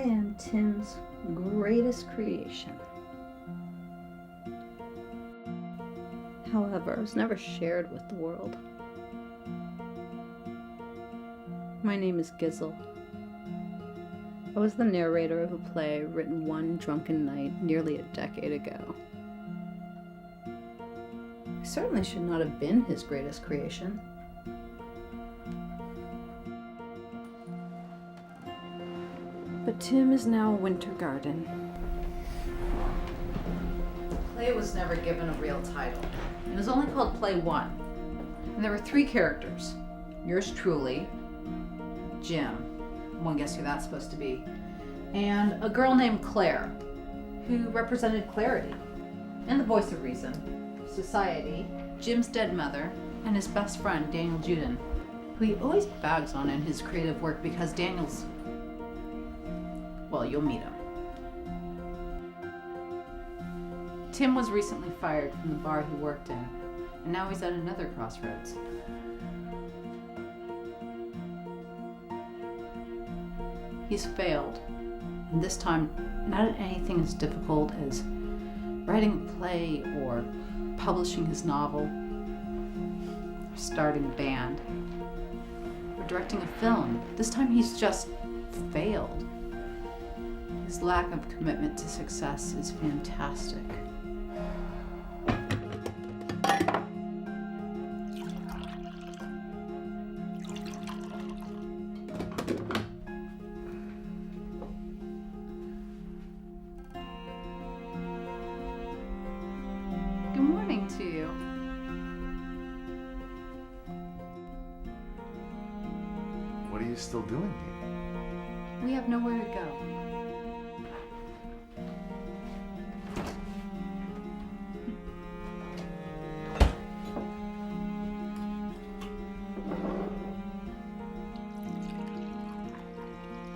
I am Tim's greatest creation. However, it was never shared with the world. My name is Gizzle. I was the narrator of a play written one drunken night nearly a decade ago. I certainly should not have been his greatest creation. But Tim is now a winter garden. The play was never given a real title. It was only called Play 1. And there were 3 characters. Yours truly, Jim, one guess who that's supposed to be, and a girl named Claire, who represented clarity and the voice of reason, society, Jim's dead mother, and his best friend, Daniel Juden, who he always bags on in his creative work because Daniel's, well, you'll meet him. Tim was recently fired from the bar he worked in, and now he's at another crossroads. He's failed, and this time not at anything as difficult as writing a play or publishing his novel, or starting a band, or directing a film. This time he's just failed. His lack of commitment to success is fantastic. Good morning to you. What are you still doing here? We have nowhere to go.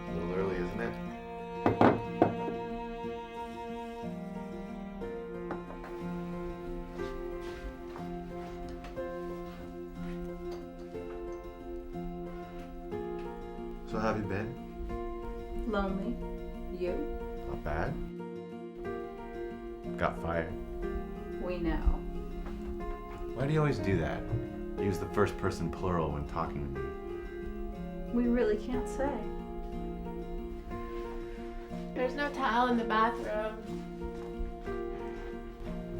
A little early, isn't it? So how have you been? Lonely. You? Not bad. Got fired. We know. Why do you always do that? Use the first person plural when talking to me. We really can't say. There's no towel in the bathroom.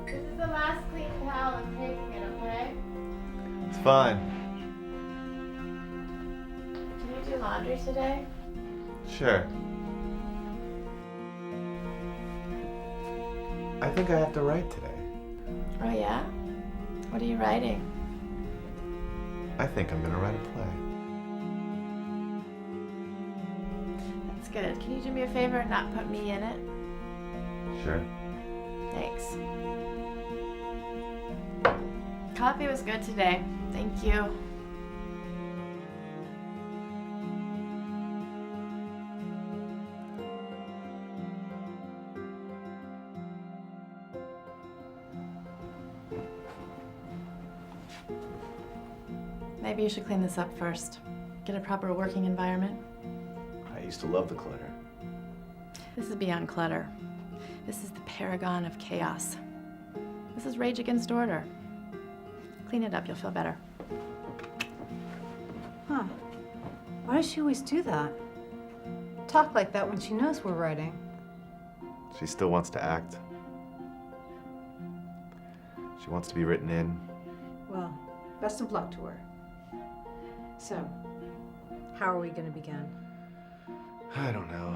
This is the last clean towel. I'm taking it, okay? It's fine. Can you do laundry today? Sure. I think I have to write today. Oh yeah? What are you writing? I think I'm gonna write a play. That's good. Can you do me a favor and not put me in it? Sure. Thanks. Coffee was good today. Thank you. Maybe you should clean this up first. Get a proper working environment. I used to love the clutter. This is beyond clutter. This is the paragon of chaos. This is rage against order. Clean it up, you'll feel better. Huh. Why does she always do that? Talk like that when she knows we're writing. She still wants to act. She wants to be written in. Well, best of luck to her. So, how are we going to begin? I don't know.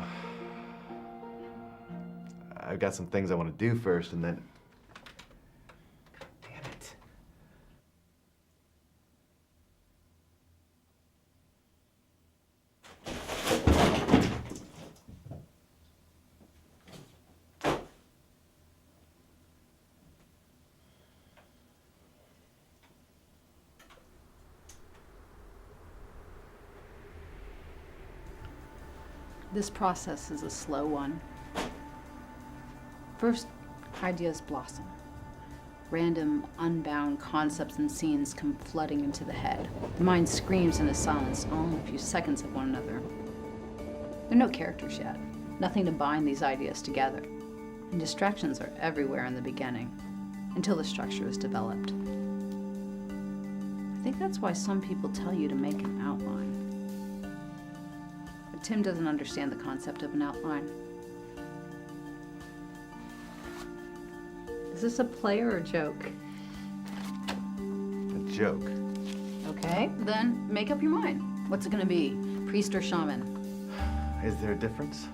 I've got some things I want to do first, and then... Damn it. This process is a slow one. First, ideas blossom. Random, unbound concepts and scenes come flooding into the head. The mind screams into silence all in a few seconds of one another. There are no characters yet. Nothing to bind these ideas together. And distractions are everywhere in the beginning, until the structure is developed. I think that's why some people tell you to make an outline. But Tim doesn't understand the concept of an outline. Is this a play or a joke? A joke. Okay, then make up your mind. What's it gonna be? Priest or shaman? Is there a difference?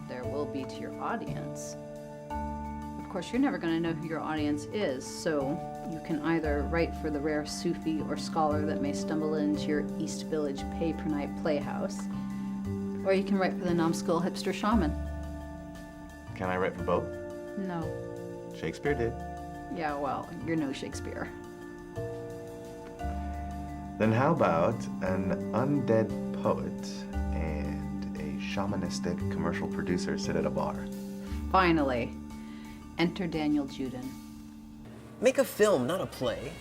There will be to your audience. Of course, you're never gonna know who your audience is, so you can either write for the rare Sufi or scholar that may stumble into your East Village pay-per-night playhouse, or you can write for the numbskull hipster shaman. Can I write for both? No. Shakespeare did. Yeah, well, you're no Shakespeare. Then how about an undead poet and a shamanistic commercial producer sit at a bar? Finally, enter Daniel Juden. Make a film, not a play.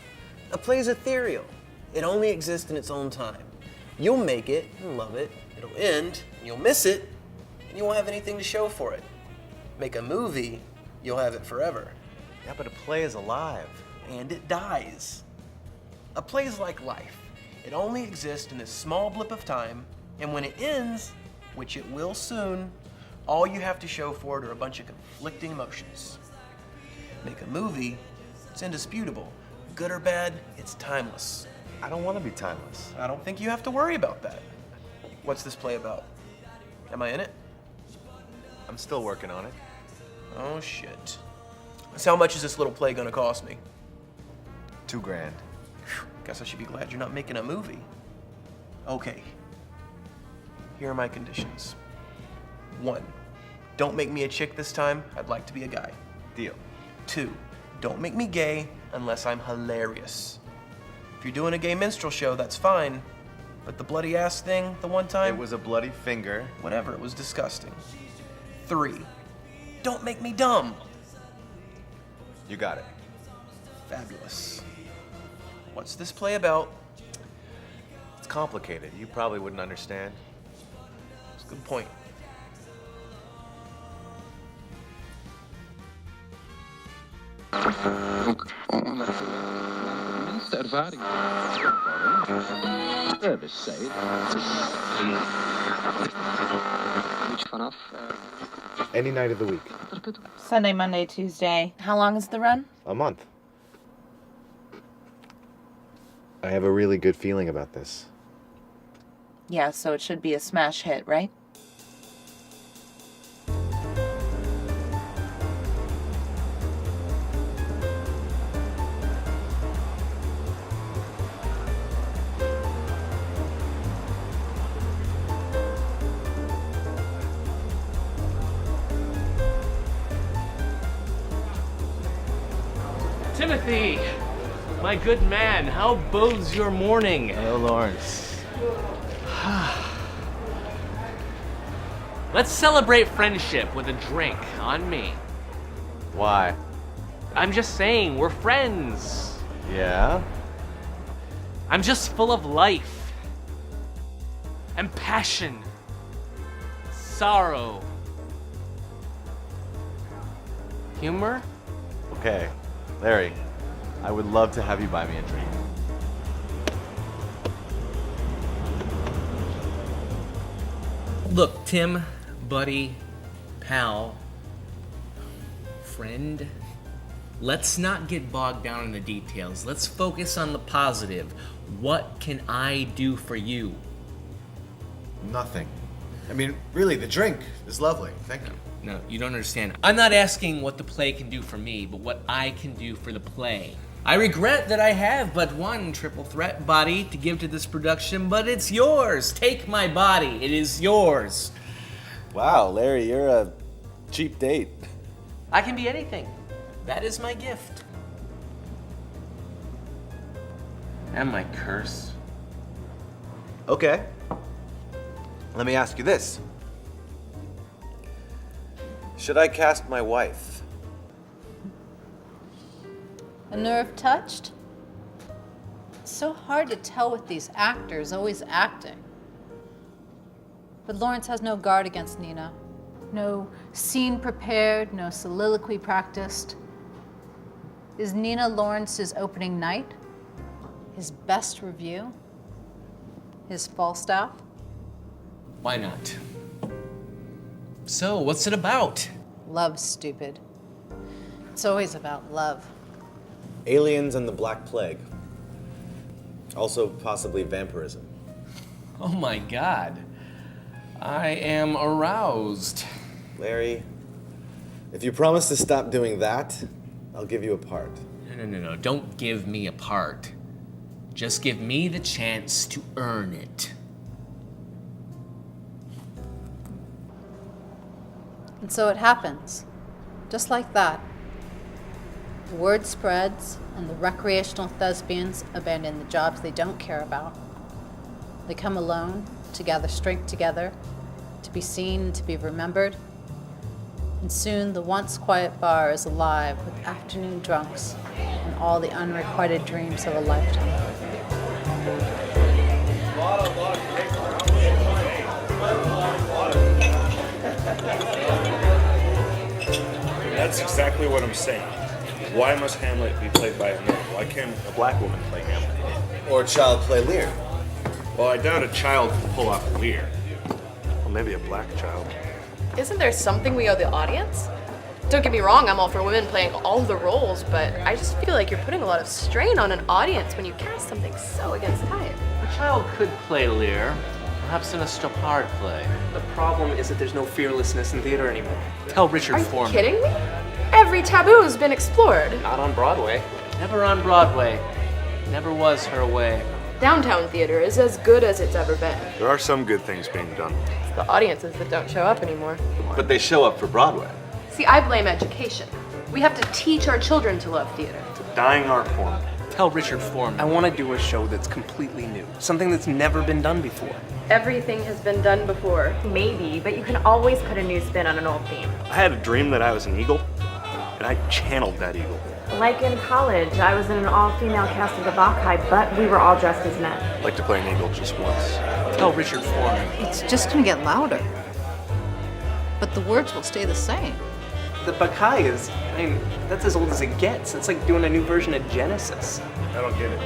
A play is ethereal. It only exists in its own time. You'll make it and love it. It'll end, and you'll miss it, and you won't have anything to show for it. Make a movie, you'll have it forever. Yeah, but a play is alive. And it dies. A play is like life. It only exists in this small blip of time, and when it ends, which it will soon, all you have to show for it are a bunch of conflicting emotions. Make a movie, it's indisputable. Good or bad, it's timeless. I don't want to be timeless. I don't think you have to worry about that. What's this play about? Am I in it? I'm still working on it. Oh shit. So how much is this little play gonna cost me? $2,000. Guess I should be glad you're not making a movie. Okay. Here are my conditions. 1, don't make me a chick this time. I'd like to be a guy. Deal. 2, don't make me gay unless I'm hilarious. If you're doing a gay minstrel show, that's fine. But the bloody ass thing the one time, It was a bloody finger. whatever, it was disgusting. 3, don't make me dumb. You got it. Fabulous. What's this play about? It's complicated. You probably wouldn't understand. It's a good point. Minste ervaring. Service zei Moet vanaf. Any night of the week. Sunday, Monday, Tuesday. How long is the run? A month. I have a really good feeling about this. Yeah, so it should be a smash hit, right? Timothy, my good man, how bodes your morning? Hello, Lawrence. Let's celebrate friendship with a drink on me. Why? I'm just saying, we're friends. Yeah? I'm just full of life and passion, sorrow, humor. Okay. Larry, I would love to have you buy me a drink. Look, Tim, buddy, pal, friend, let's not get bogged down in the details. Let's focus on the positive. What can I do for you? Nothing. I mean, really, the drink is lovely. Thank you. No, you don't understand. I'm not asking what the play can do for me, but what I can do for the play. I regret that I have but one triple threat body to give to this production, but it's yours. Take my body. It is yours. Wow, Larry, you're a cheap date. I can be anything. That is my gift. And my curse. Okay. Let me ask you this. Should I cast my wife? A nerve touched? It's so hard to tell with these actors always acting. But Lawrence has no guard against Nina. No scene prepared, no soliloquy practiced. Is Nina Lawrence's opening night his best review? His Falstaff? Why not? So, what's it about? Love, stupid. It's always about love. Aliens and the Black Plague. Also, possibly vampirism. Oh my god. I am aroused. Larry, if you promise to stop doing that, I'll give you a part. No. Don't give me a part. Just give me the chance to earn it. And so it happens, just like that. The word spreads, and the recreational thespians abandon the jobs they don't care about. They come alone, to gather strength together, to be seen and to be remembered. And soon the once quiet bar is alive with afternoon drunks and all the unrequited dreams of a lifetime. That's exactly what I'm saying. Why must Hamlet be played by a man? Why can't a black woman play Hamlet? Or a child play Lear. Well, I doubt a child can pull off Lear. Well, maybe a black child. Isn't there something we owe the audience? Don't get me wrong, I'm all for women playing all the roles, but I just feel like you're putting a lot of strain on an audience when you cast something so against type. A child could play Lear, perhaps in a Stoppard play. The problem is that there's no fearlessness in theater anymore. Tell Richard Are you Foreman. kidding me? Every taboo's been explored. Not on Broadway. Never on Broadway. Never was her way. Downtown theater is as good as it's ever been. There are some good things being done. It's the audiences that don't show up anymore. But they show up for Broadway. See, I blame education. We have to teach our children to love theater. It's a dying art form. Tell Richard Foreman. I want to do a show that's completely new. Something that's never been done before. Everything has been done before. Maybe, but you can always put a new spin on an old theme. I had a dream that I was an eagle, and I channeled that eagle. Like in college, I was in an all-female cast of the Bacchae, but we were all dressed as men. I'd like to play an eagle just once. Tell Richard Foreman. It's just gonna get louder. But the words will stay the same. The Bacchae is, that's as old as it gets. It's like doing a new version of Genesis. I don't get it.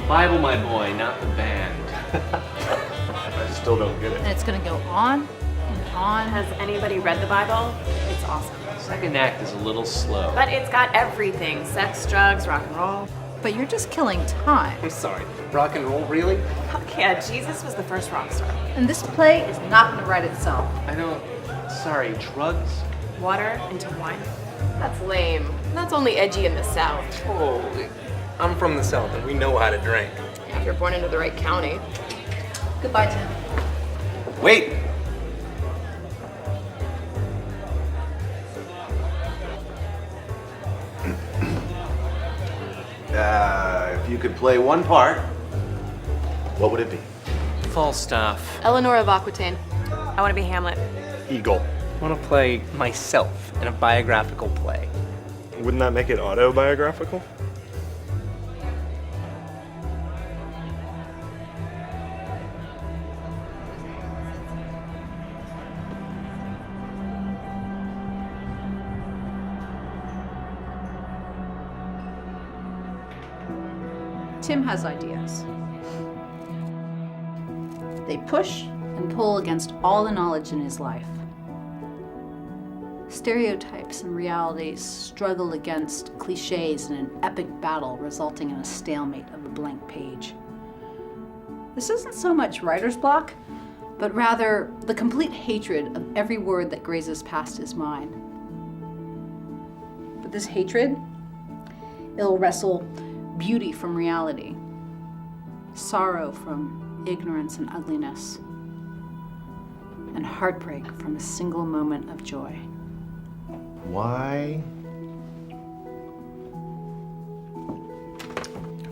The Bible, my boy, not the band. I still don't get it. And it's gonna go on and on. Has anybody read the Bible? It's awesome. Second act is a little slow. But it's got everything. Sex, drugs, rock and roll. But you're just killing time. I'm sorry. Rock and roll, really? Fuck yeah, Jesus was the first rock star. And this play is not gonna write itself. I don't. Sorry, drugs? Water into wine. That's lame. That's only edgy in the South. Oh, I'm from the South and we know how to drink. If you're born into the right county. Goodbye, Tim. Wait! If you could play one part, what would it be? Falstaff. Eleanor of Aquitaine. I want to be Hamlet. Eagle. I want to play myself in a biographical play. Wouldn't that make it autobiographical? Tim has ideas. They push and pull against all the knowledge in his life. Stereotypes and realities struggle against cliches in an epic battle resulting in a stalemate of a blank page. This isn't so much writer's block, but rather the complete hatred of every word that grazes past his mind. But this hatred, it'll wrestle beauty from reality, sorrow from ignorance and ugliness, and heartbreak from a single moment of joy. Why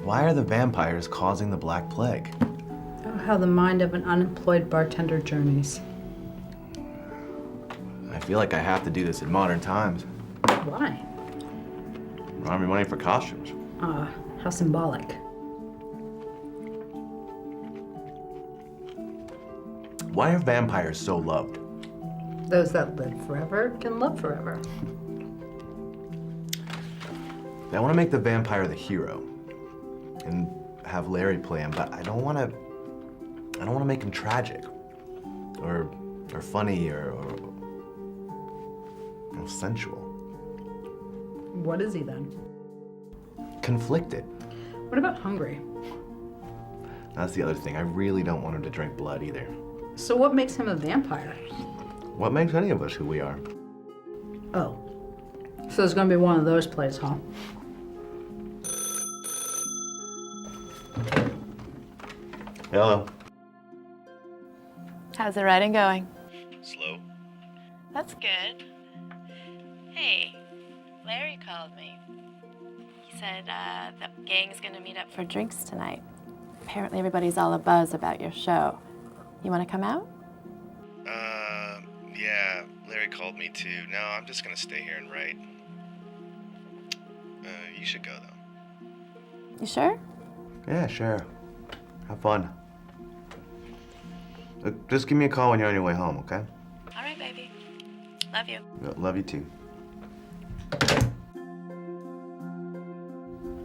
are the vampires causing the Black Plague? Oh, how the mind of an unemployed bartender journeys. I feel like I have to do this in modern times. Why? I don't have any money for costumes. How symbolic. Why are vampires so loved? Those that live forever can love forever. I want to make the vampire the hero and have Larry play him, but I don't want to make him tragic or funny or sensual. What is he then? Conflicted. What about hungry? That's the other thing. I really don't want him to drink blood either. So what makes him a vampire? What makes any of us who we are? Oh. So there's gonna be one of those plays, huh? Hello. How's the writing going? Slow. That's good. Hey, Larry called me. He said the gang's gonna meet up for drinks tonight. Apparently everybody's all abuzz about your show. You wanna come out? Yeah, Larry called me too. No, I'm just gonna stay here and write. You should go though. You sure? Yeah, sure. Have fun. Just give me a call when you're on your way home, okay? All right, baby. Love you. Love you too.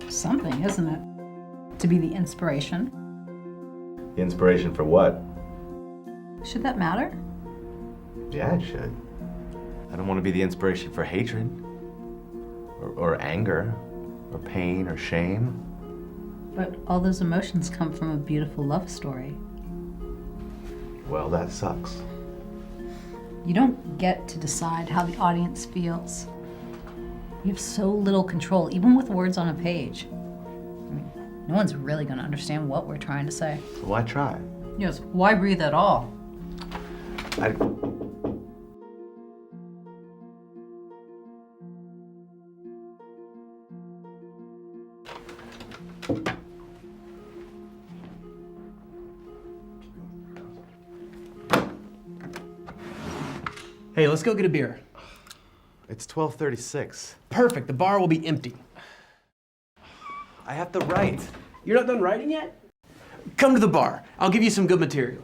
Something, isn't it? To be the inspiration. The inspiration for what? Should that matter? Yeah, it should. I don't want to be the inspiration for hatred, or anger, or pain, or shame. But all those emotions come from a beautiful love story. Well, that sucks. You don't get to decide how the audience feels. You have so little control, even with words on a page. I mean, no one's really going to understand what we're trying to say. So why try? Yes, why breathe at all? Hey, let's go get a beer. It's 12:36. Perfect, the bar will be empty. I have to write. You're not done writing yet? Come to the bar. I'll give you some good material.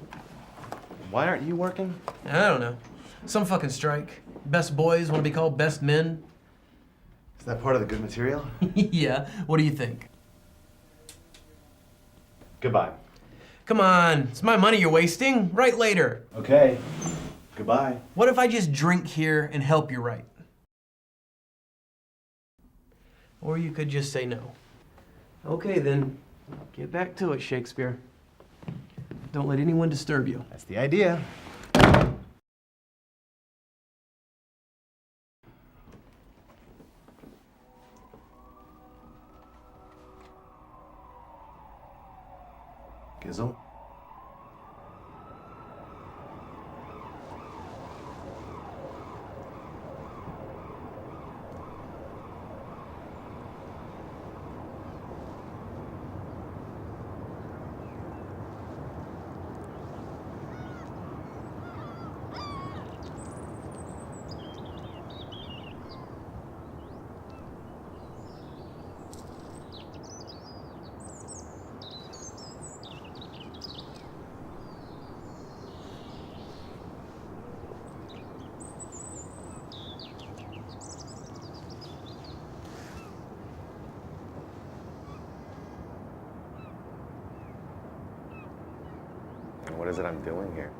Why aren't you working? I don't know. Some fucking strike. Best boys want to be called best men. Is that part of the good material? Yeah, what do you think? Goodbye. Come on, it's my money you're wasting. Write later. Okay. Goodbye. What if I just drink here and help you write? Or you could just say no. Okay, then. Get back to it, Shakespeare. Don't let anyone disturb you. That's the idea. Gizzle? What is it I'm doing here?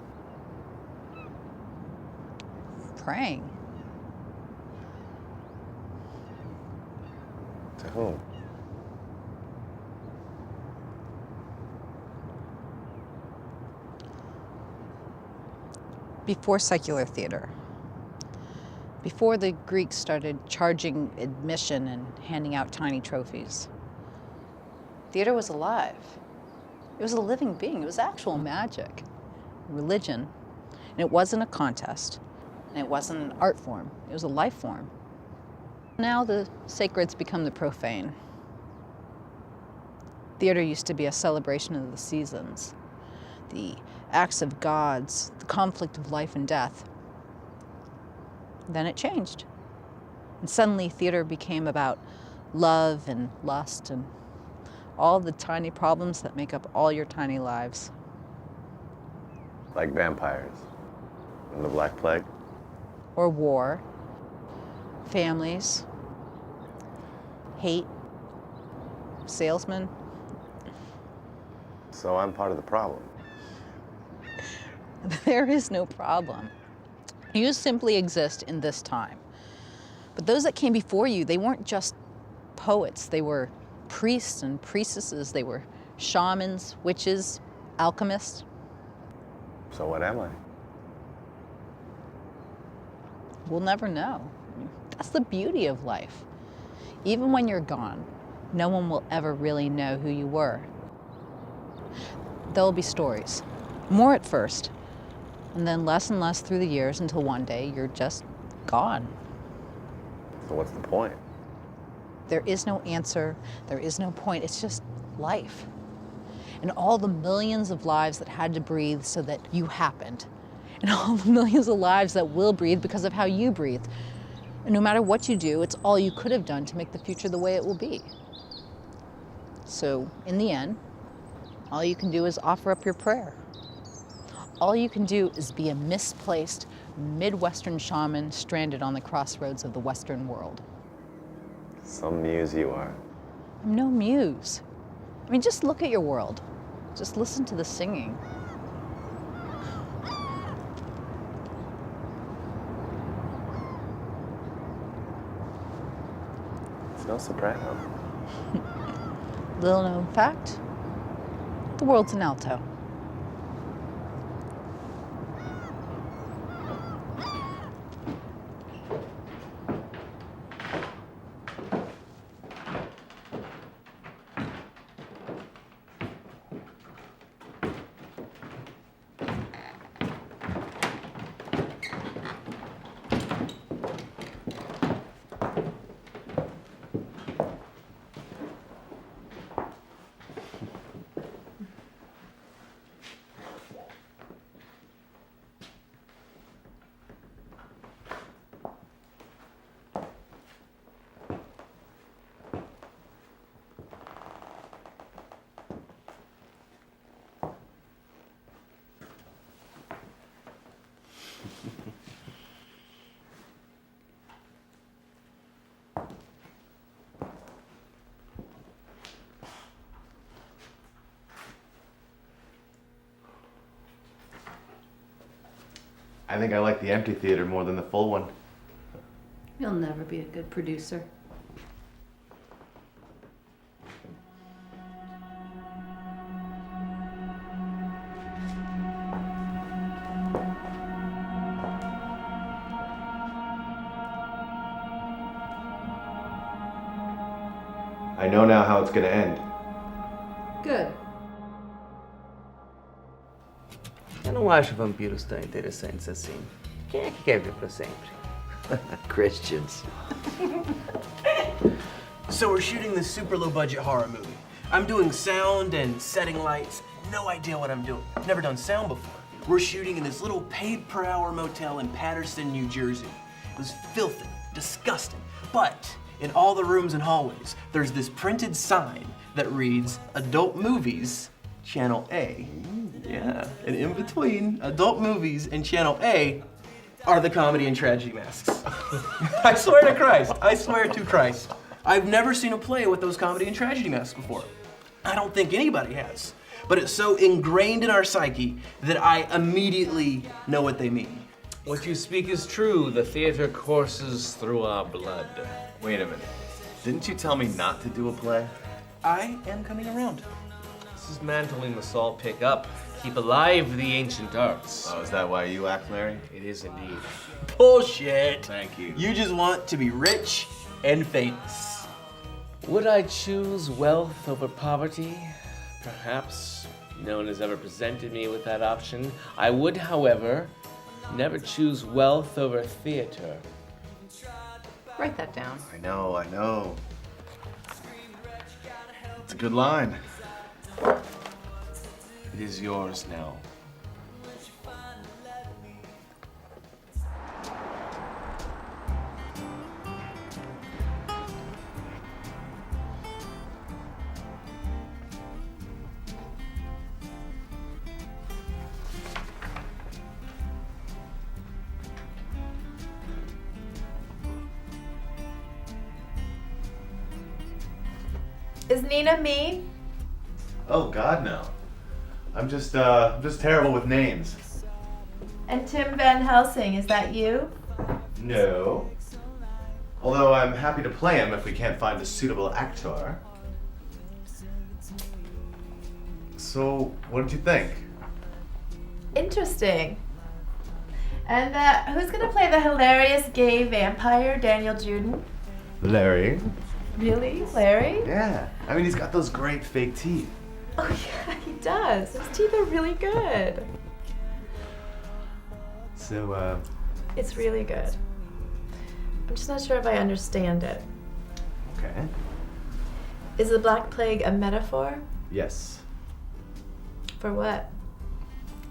Praying. To whom? Before secular theater. Before the Greeks started charging admission and handing out tiny trophies. Theater was alive. It was a living being. It was actual magic, religion. And it wasn't a contest. And it wasn't an art form. It was a life form. Now the sacred's become the profane. Theater used to be a celebration of the seasons, the acts of gods, the conflict of life and death. Then it changed. And suddenly theater became about love and lust and all the tiny problems that make up all your tiny lives. Like vampires and the Black Plague? or war, families, hate, salesmen. So I'm part of the problem. There is no problem. You simply exist in this time. But those that came before you, they weren't just poets. They were priests and priestesses. They were shamans, witches, alchemists. So what am I? We'll never know. That's the beauty of life. Even when you're gone, no one will ever really know who you were. There'll be stories, more at first, and then less and less through the years until one day you're just gone. So what's the point? There is no answer, there is no point, it's just life. And all the millions of lives that had to breathe so that you happened. And all the millions of lives that will breathe because of how you breathed. And no matter what you do, it's all you could have done to make the future the way it will be. So in the end, all you can do is offer up your prayer. All you can do is be a misplaced Midwestern shaman stranded on the crossroads of the Western world. Some muse you are. I'm no muse. I mean, just look at your world. Just listen to the singing. It's no soprano. Little known fact, the world's an alto. I think I like the empty theater more than the full one. You'll never be a good producer. I know now how it's gonna end. Good. Eu não acho vampiros tão interessantes assim. Quem é que quer ver pra sempre? Christians. So we're shooting this super low budget horror movie. I'm doing sound and setting lights. No idea what I'm doing. I've never done sound before. We're shooting in this little paid per hour motel in Patterson, New Jersey. It was filthy, disgusting. But in all the rooms and hallways, there's this printed sign that reads Adult Movies, Channel A. Yeah, and in between Adult Movies and Channel A are the comedy and tragedy masks. I swear to Christ, I swear to Christ. I've never seen a play with those comedy and tragedy masks before. I don't think anybody has. But it's so ingrained in our psyche that I immediately know what they mean. What you speak is true. The theater courses through our blood. Wait a minute. Didn't you tell me not to do a play? I am coming around. This is mantling the salt pick up. Keep alive the ancient arts. Oh, is that why you act, Larry? It is indeed. Bullshit. Thank you. You just want to be rich and famous. Would I choose wealth over poverty? Perhaps. No one has ever presented me with that option. I would, however, never choose wealth over theater. Write that down. I know. It's a good line. It is yours now. Is Nina mean? Oh God, no. I'm just terrible with names. And Tim Van Helsing, is that you? No. Although I'm happy to play him if we can't find a suitable actor. So, what did you think? Interesting. And who's gonna play the hilarious gay vampire, Daniel Juden? Larry. Really? Larry? Yeah. I mean, he's got those great fake teeth. Oh yeah, he does. His teeth are really good. So, It's really good. I'm just not sure if I understand it. okay. Is the Black Plague a metaphor? Yes. For what?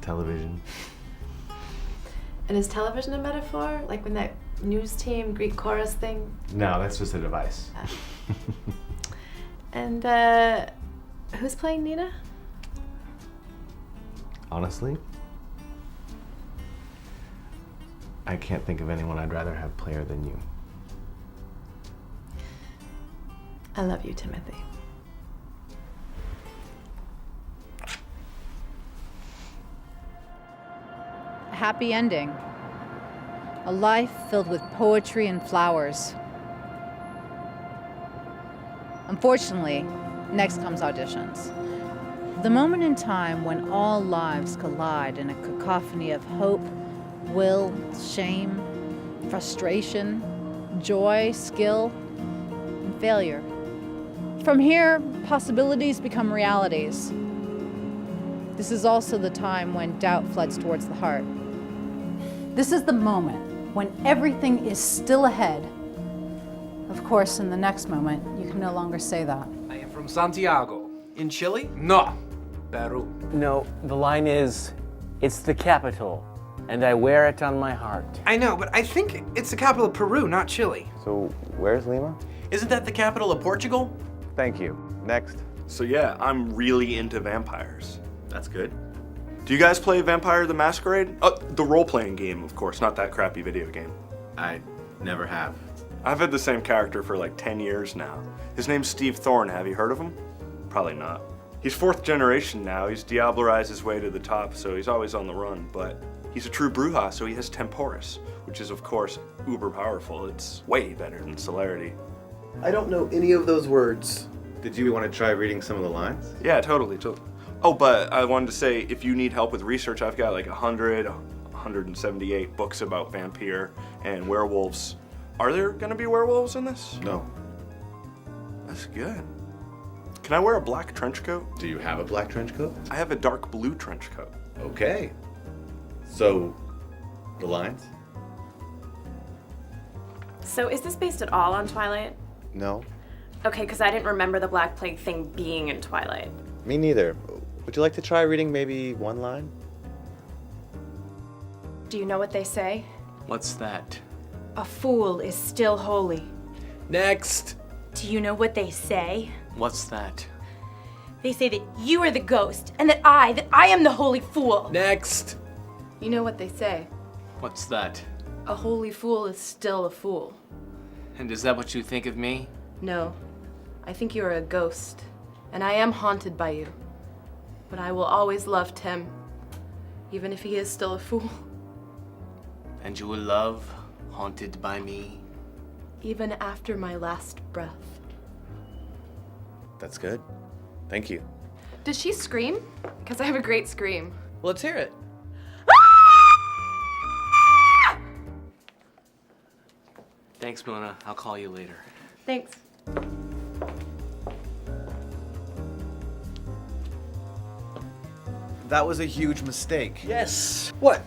Television. And is television a metaphor? Like when that news team Greek chorus thing? No, that's just a device. And who's playing Nina? Honestly, I can't think of anyone I'd rather have play her than you. I love you, Timothy. A happy ending. A life filled with poetry and flowers. Unfortunately, next comes auditions. The moment in time when all lives collide in a cacophony of hope, will, shame, frustration, joy, skill, and failure. From here, possibilities become realities. This is also the time when doubt floods towards the heart. This is the moment when everything is still ahead. Of course, in the next moment, you can no longer say that. I am from Santiago. In Chile? No, Peru. No, the line is, it's the capital, and I wear it on my heart. I know, but I think it's the capital of Peru, not Chile. So, where's Lima? Isn't that the capital of Portugal? Thank you. Next. So yeah, I'm really into vampires. That's good. Do you guys play Vampire the Masquerade? The role-playing game, of course, not that crappy video game. I never have. I've had the same character for like 10 years now. His name's Steve Thorne. Have you heard of him? Probably not. He's 4th generation now. He's diablerized his way to the top, so he's always on the run, but he's a true Bruja, so he has Temporis, which is, of course, uber powerful. It's way better than Celerity. I don't know any of those words. Did you want to try reading some of the lines? Yeah, totally. Oh, but I wanted to say, if you need help with research, I've got like 178 books about vampire and werewolves. Are there gonna be werewolves in this? No. That's good. Can I wear a black trench coat? Do you have a black trench coat? I have a dark blue trench coat. Okay. So, the lines? So is this based at all on Twilight? No. Okay, because I didn't remember the Black Plague thing being in Twilight. Me neither. Would you like to try reading maybe one line? Do you know what they say? What's that? A fool is still holy. Next! Do you know what they say? What's that? They say that you are the ghost, and that I am the holy fool. Next! You know what they say? What's that? A holy fool is still a fool. And is that what you think of me? No, I think you are a ghost, and I am haunted by you. But I will always love Tim, even if he is still a fool. And you will love, haunted by me? Even after my last breath. That's good. Thank you. Did she scream? Because I have a great scream. Let's hear it. Thanks, Mona. I'll call you later. Thanks. That was a huge mistake. Yes. What?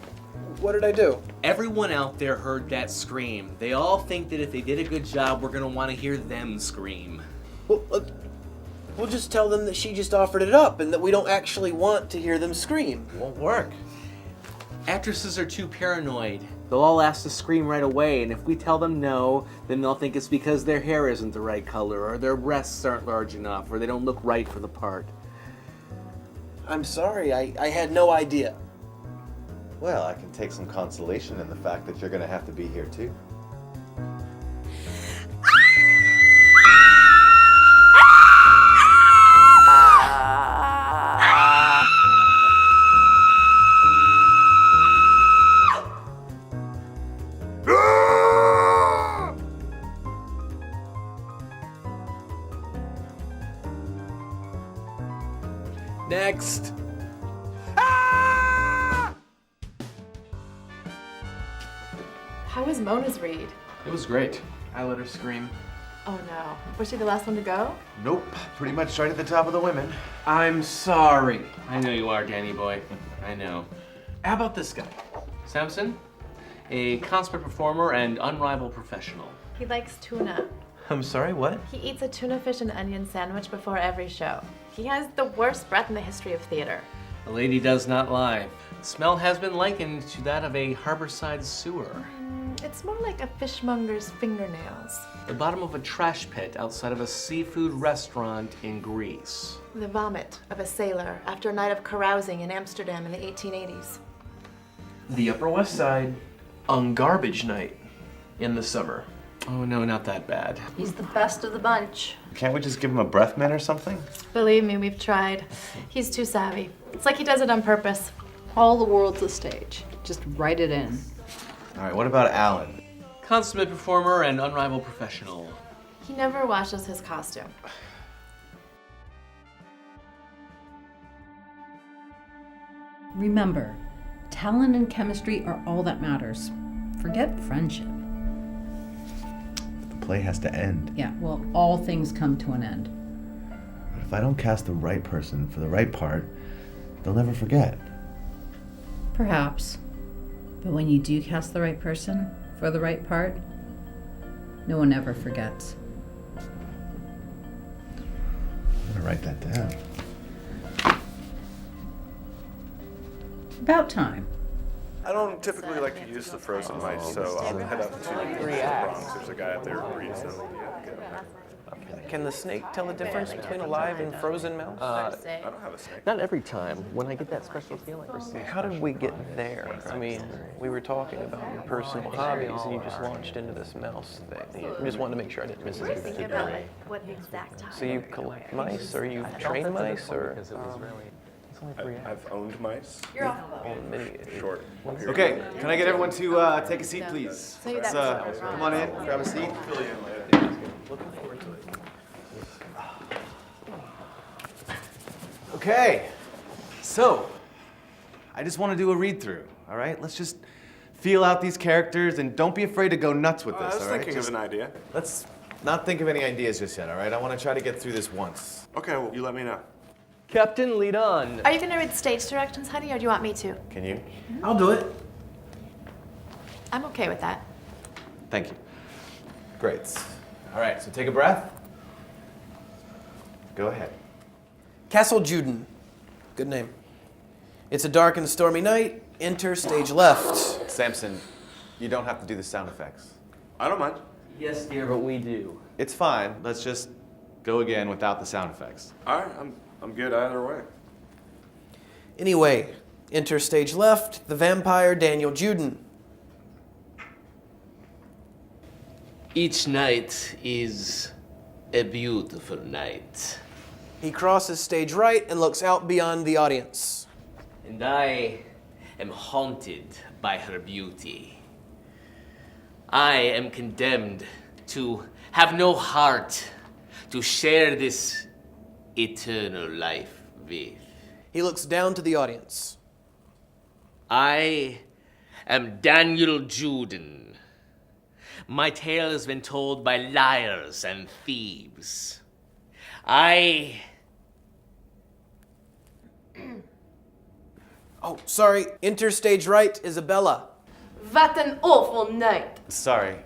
What did I do? Everyone out there heard that scream. They all think that if they did a good job, we're gonna want to hear them scream. Well, we'll just tell them that she just offered it up and that we don't actually want to hear them scream. Won't work. Actresses are too paranoid. They'll all ask to scream right away, and if we tell them no, then they'll think it's because their hair isn't the right color, or their breasts aren't large enough, or they don't look right for the part. I'm sorry, I had no idea. Well, I can take some consolation in the fact that you're gonna have to be here too. Next. How was Mona's read? It was great. I let her scream. Oh no. Was she the last one to go? Nope, pretty much right at the top of the women. I'm sorry. I know you are, Danny boy. I know. How about this guy? Samson? A consummate performer and unrivaled professional. He likes tuna. I'm sorry, what? He eats a tuna fish and onion sandwich before every show. He has the worst breath in the history of theater. The lady does not lie. The smell has been likened to that of a harborside sewer. It's more like a fishmonger's fingernails. The bottom of a trash pit outside of a seafood restaurant in Greece. The vomit of a sailor after a night of carousing in Amsterdam in the 1880s. The Upper West Side on garbage night in the summer. Oh no, not that bad. He's the best of the bunch. Can't we just give him a breath mint or something? Believe me, we've tried. He's too savvy. It's like he does it on purpose. All the world's a stage. Just write it in. All right, what about Alan? Consummate performer and unrivaled professional. He never washes his costume. Remember, talent and chemistry are all that matters. Forget friendship. The play has to end. Yeah, well, all things come to an end. But if I don't cast the right person for the right part, they'll never forget. Perhaps. But when you do cast the right person for the right part, no one ever forgets. I'm gonna write that down. About time. I don't typically like to use the frozen mice, so I'll head up to the Bronx. There's a guy out there who reads them. Can the snake tell the difference between a live and frozen mouse? I don't have a snake. Not every time. When I get that special feeling. How did we get there? I mean, we were talking about your personal hobbies, and you just launched into this mouse thing. I just wanted to make sure I didn't miss anything. Thinking about like what the exact time. So you collect mice, or you train mice, or? I've owned mice. You're off. Short. Okay, can I get everyone to take a seat, please? So Let's, that's come on in, grab a seat. Looking forward to it. Okay, so I just want to do a read-through, all right? Let's just feel out these characters and don't be afraid to go nuts with this, I was all right? thinking of an idea. Let's not think of any ideas just yet, all right? I want to try to get through this once. Okay, well, you let me know. Captain, lead on. Are you gonna read stage directions, honey, or do you want me to? Can you? I'll do it. I'm okay with that. Thank you. Great. All right, so take a breath. Go ahead. Castle Juden. Good name. It's a dark and stormy night. Enter stage left. Samson, you don't have to do the sound effects. I don't mind. Yes, dear, but we do. It's fine. Let's just go again without the sound effects. All right, I'm good either way. Anyway, enter stage left, the vampire Daniel Juden. Each night is a beautiful night. He crosses stage right and looks out beyond the audience. And I am haunted by her beauty. I am condemned to have no heart to share this eternal life with. He looks down to the audience. I am Daniel Juden. My tale has been told by liars and thieves. Oh, sorry. Enter stage right, Isabella. What an awful night. Sorry,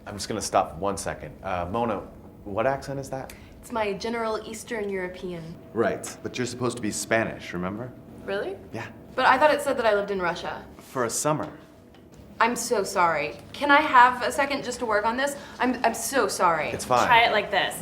I'm just gonna stop 1 second. Mona, what accent is that? It's my general Eastern European. Right, but you're supposed to be Spanish, remember? Really? Yeah. But I thought it said that I lived in Russia. For a summer. I'm so sorry. Can I have a second just to work on this? I'm so sorry. It's fine. Try it like this.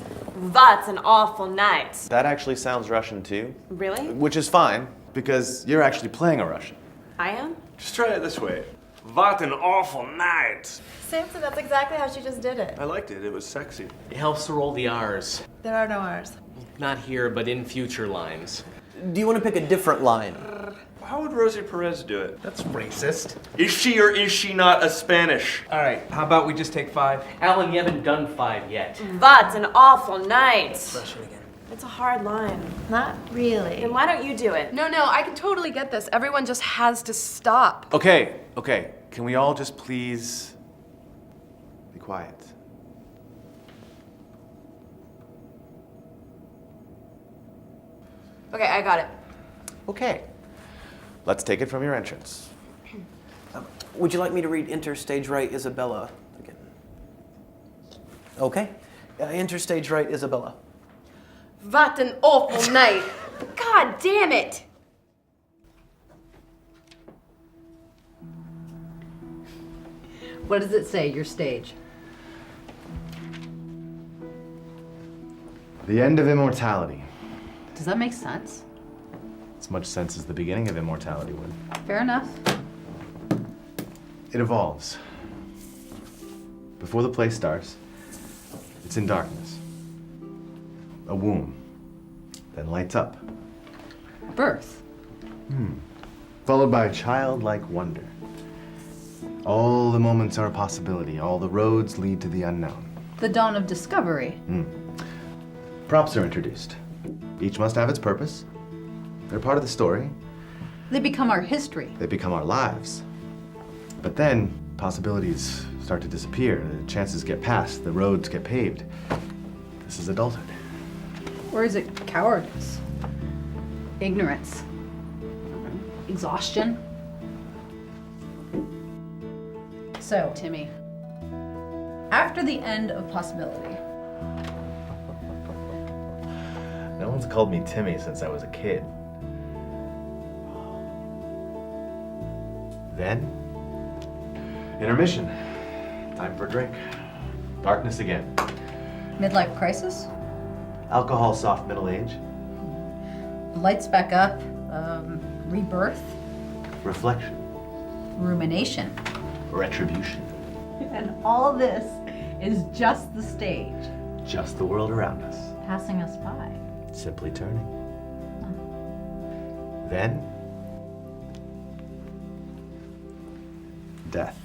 What an awful night. That actually sounds Russian too. Really? Which is fine, because you're actually playing a Russian. I am? Just try it this way. What an awful night. Samson, that's exactly how she just did it. I liked it. It was sexy. It helps to roll the R's. There are no R's. Not here, but in future lines. Do you want to pick a different line? How would Rosie Perez do it? That's racist. Is she or is she not a Spanish? All right, how about we just take 5? Alan, you haven't done 5 yet. What an awful night. Russian again. It's a hard line. Not really. Then why don't you do it? No, I can totally get this. Everyone just has to stop. Okay. Can we all just please be quiet? Okay, I got it. Okay. Let's take it from your entrance. Would you like me to read Enter Stage Right Isabella again? Okay. Enter Stage Right Isabella. What an awful night. God damn it. What does it say, your stage? The end of immortality. Does that make sense? As much sense as the beginning of immortality would. Fair enough. It evolves. Before the play starts, it's in darkness. A womb, then lights up. Birth. Followed by a childlike wonder. All the moments are a possibility. All the roads lead to the unknown. The dawn of discovery. Props are introduced. Each must have its purpose. They're part of the story. They become our history. They become our lives. But then, possibilities start to disappear. The chances get passed. The roads get paved. This is adulthood. Or is it cowardice? Ignorance? Exhaustion? So, Timmy, after the end of possibility, No one's called me Timmy since I was a kid. Then, intermission. Time for a drink. Darkness again. midlife crisis, Alcohol, soft middle age. lights back up, rebirth, Reflection. rumination. Retribution. And all this is just the stage, Just the world around us. passing us by. Simply turning. Then, death.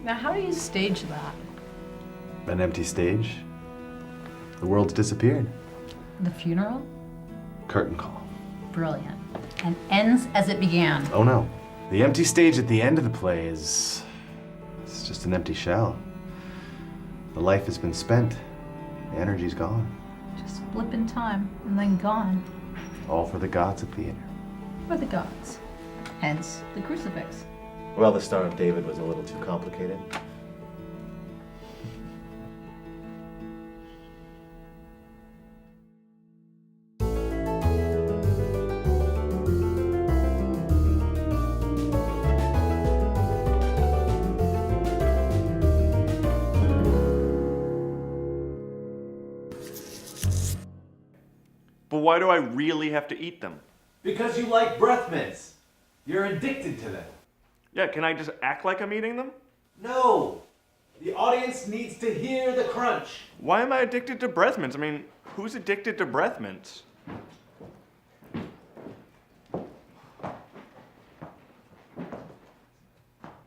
Now, how do you stage that? An empty stage. The world's disappeared. The funeral? Curtain call. Brilliant. And ends as it began. Oh no. The empty stage at the end of the play it's just an empty shell. The life has been spent. The energy's gone. Just blip in time and then gone. All for the gods of theater. For the gods. Hence the crucifix. Well, the Star of David was a little too complicated. But why do I really have to eat them? Because you like breath mints. You're addicted to them. Yeah, can I just act like I'm eating them? No! The audience needs to hear the crunch. Why am I addicted to breath mints? I mean, who's addicted to breath mints?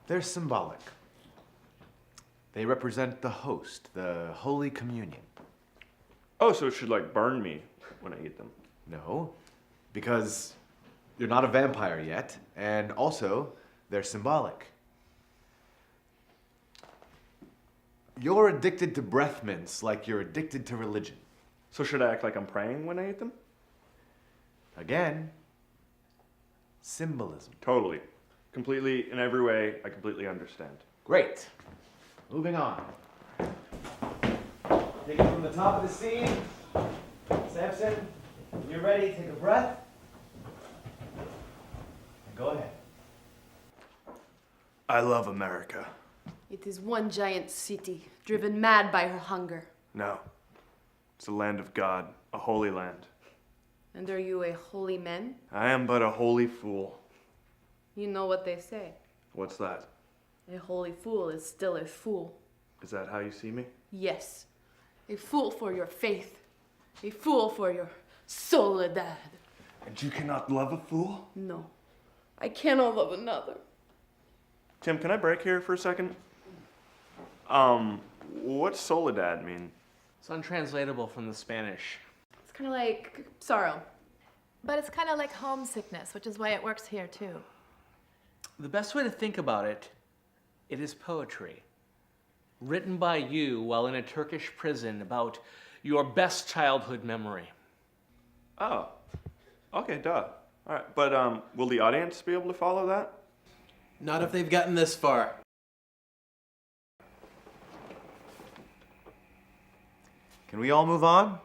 They're symbolic. They represent the host, the Holy Communion. Oh, so it should like burn me when I eat them. No, because you're not a vampire yet, and also they're symbolic. You're addicted to breath mints like you're addicted to religion. So should I act like I'm praying when I eat them? Again, symbolism. Totally. Completely, in every way, I completely understand. Great. Moving on. Take it from the top of the scene. Samson, when you're ready, take a breath. And go ahead. I love America. It is one giant city, driven mad by her hunger. No. It's the land of God, a holy land. And are you a holy man? I am but a holy fool. You know what they say. What's that? A holy fool is still a fool. Is that how you see me? Yes. A fool for your faith. A fool for your soledad. And you cannot love a fool? No. I cannot love another. Tim, can I break here for a second? What's soledad mean? It's untranslatable from the Spanish. kind of like sorrow. But it's kind of like homesickness, which is why it works here too. The best way to think about it, it is poetry. Written by you while in a Turkish prison about your best childhood memory. Oh, okay, duh. All right, but will the audience be able to follow that? Not if they've gotten this far. Can we all move on?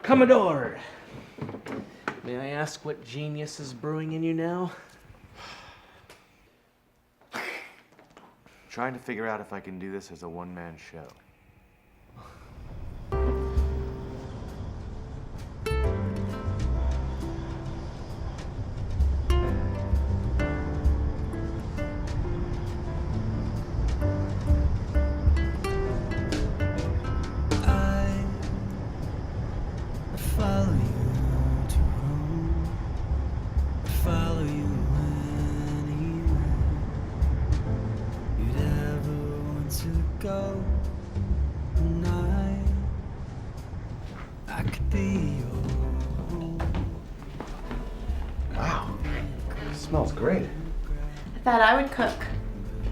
Commodore, may I ask what genius is brewing in you now? Trying to figure out if I can do this as a one-man show. Follow you to Rome. Follow you anywhere you'd ever want to go. And I could be your home. Wow, it smells great. I thought I would cook.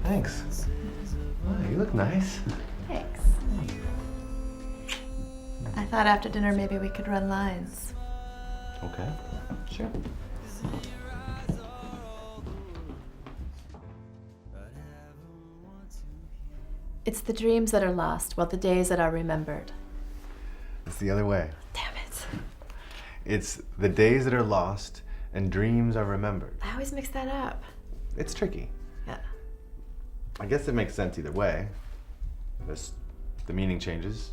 Thanks. Oh, you look nice. Thanks. I thought after dinner maybe we could run lines. Okay, sure. It's the dreams that are lost, while the days that are remembered. It's the other way. Damn it. It's the days that are lost and dreams are remembered. I always mix that up. It's tricky. Yeah. I guess it makes sense either way. Just the meaning changes.